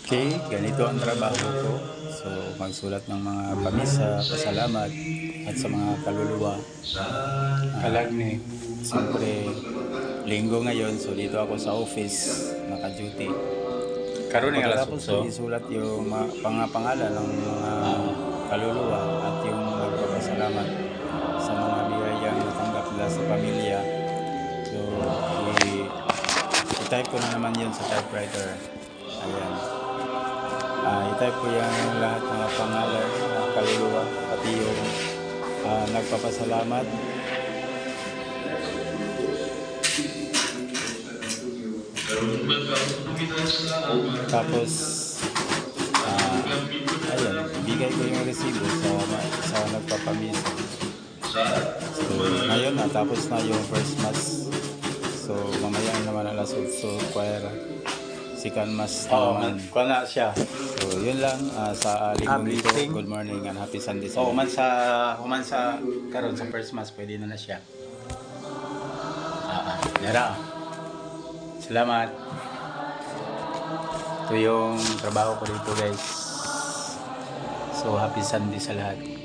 Okay, ganito ang trabaho ko. So, magsulat ng mga pamisa, pasalamat, at sa mga kaluluwa. Kalagni. Siyempre, linggo ngayon, so dito ako sa office, naka-duty. Karon nga alas Pagkatapos ko 8. isulat yung mga pangalan ng mga kaluluwa at yung magpapasalamat sa mga biyayang natanggap nila sa pamilya. So, i-type ko na naman yun sa typewriter. Ayan. I-type ko yung lahat ng pangalan, ng kaluluwa, pati yung nagpapasalamat. Tapos, ayun, bigay ko yung resibo sa nagpapamisa. So, ngayon na, tapos na yung first mass. So, mamaya naman alas 8, choir. Second mass naman. Kuha na siya. So, yun lang sa linggong ito. Blessing. Good morning and happy Sunday sa Human sa karon sa first mass pwede na siya. Yara. Salamat. Ito yung trabaho ko dito, guys. So, happy Sunday sa lahat.